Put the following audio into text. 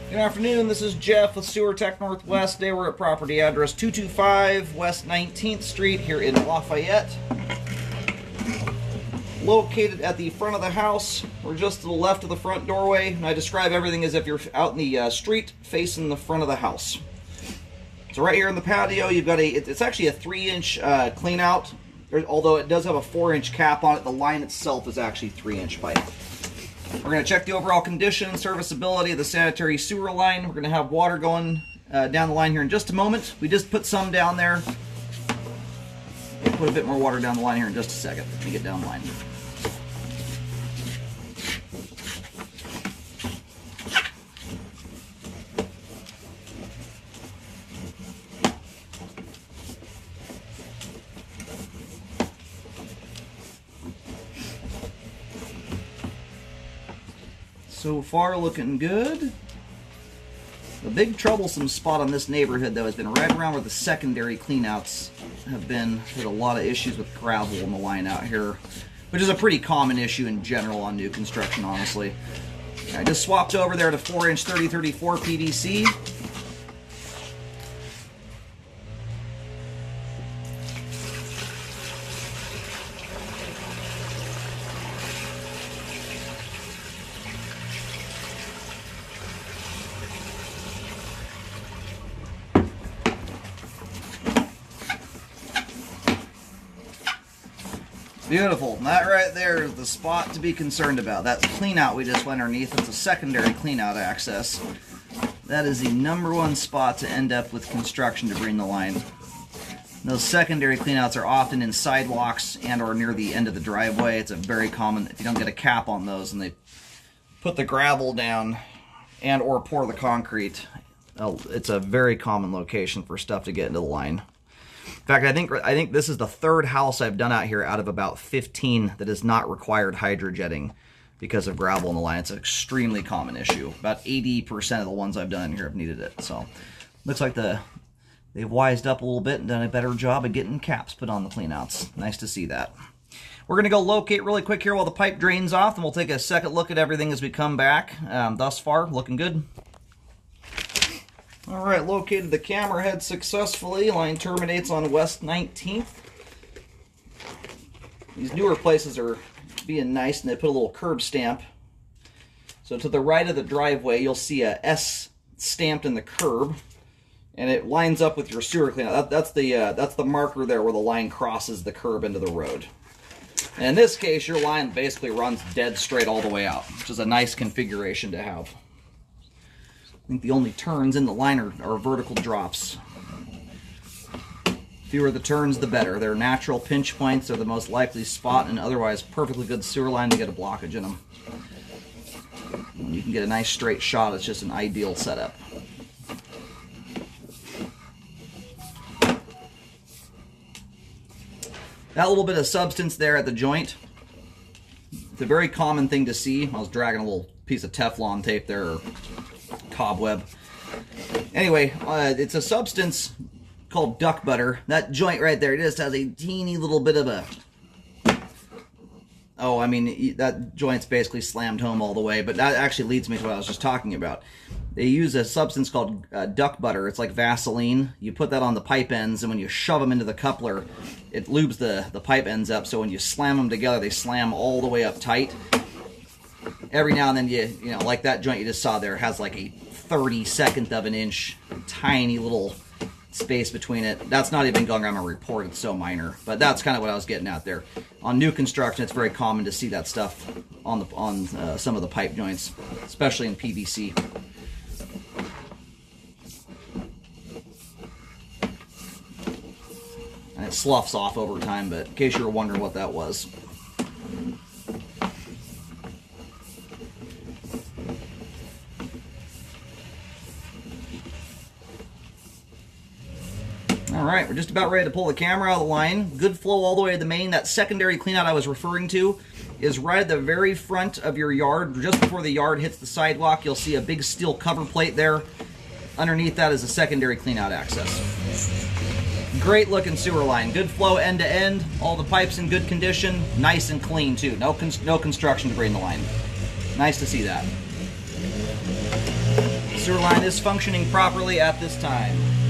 Good afternoon, this is Jeff with Sewer Tech Northwest. Today we're at property address 225 West 19th Street here in Lafayette. Located at the front of the house. We're just to the left of the front doorway, and I describe everything as if you're out in the street facing the front of the house. So right here in the patio, you've got it's actually a 3-inch clean out, although it does have a 4-inch cap on it. The line itself is actually 3-inch pipe. We're going to check the overall condition, serviceability of the sanitary sewer line. We're going to have water going down the line here in just a moment. We just put some down there. We'll put a bit more water down the line here in just a second to get down the line. So far, looking good. The big troublesome spot on this neighborhood, though, has been right around where the secondary cleanouts have been. Had a lot of issues with gravel in the line out here, which is a pretty common issue in general on new construction, honestly. I just swapped over there to 4-inch 3034 PVC. Beautiful. That right there is the spot to be concerned about. That clean out we just went underneath, it's a secondary clean out access. That is the #1 spot to end up with construction debris in the line. Those secondary cleanouts are often in sidewalks and or near the end of the driveway. It's a very common, if you don't get a cap on those and they put the gravel down and or pour the concrete, it's a very common location for stuff to get into the line. In fact, I think this is the 3rd house I've done out here out of about 15 that has not required hydrojetting because of gravel in the line. It's an extremely common issue. About 80% of the ones I've done in here have needed it. So, looks like they've wised up a little bit and done a better job of getting caps put on the cleanouts. Nice to see that. We're going to go locate really quick here while the pipe drains off, and we'll take a second look at everything as we come back. Thus far, looking good. Alright, located the camera head successfully. Line terminates on West 19th. These newer places are being nice and they put a little curb stamp. So to the right of the driveway, you'll see a S stamped in the curb, and it lines up with your sewer cleanout. That's the marker there where the line crosses the curb into the road. And in this case, your line basically runs dead straight all the way out, which is a nice configuration to have. I think the only turns in the line are vertical drops. Fewer the turns, the better. They're natural pinch points. They're the most likely spot and otherwise perfectly good sewer line to get a blockage in them. When you can get a nice straight shot, it's just an ideal setup. That little bit of substance there at the joint, it's a very common thing to see. I was dragging a little piece of Teflon tape there, or cobweb. Anyway, it's a substance called duck butter. That joint right there, it just has a teeny little bit of a... Oh, I mean, that joint's basically slammed home all the way, but that actually leads me to what I was just talking about. They use a substance called duck butter. It's like Vaseline. You put that on the pipe ends, and when you shove them into the coupler, it lubes the pipe ends up, so when you slam them together, they slam all the way up tight. Every now and then, you know, like that joint you just saw there has like a 32nd of an inch, tiny little space between it. That's not even going on my report, it's so minor. But that's kind of what I was getting at there. On new construction, it's very common to see that stuff on some of the pipe joints, especially in PVC. And it sloughs off over time, but in case you were wondering what that was. Alright, we're just about ready to pull the camera out of the line. Good flow all the way to the main. That secondary cleanout I was referring to is right at the very front of your yard. Just before the yard hits the sidewalk, you'll see a big steel cover plate there. Underneath that is a secondary cleanout access. Great looking sewer line. Good flow end to end. All the pipes in good condition. Nice and clean too. No construction debris in the line. Nice to see that. sewer line is functioning properly at this time.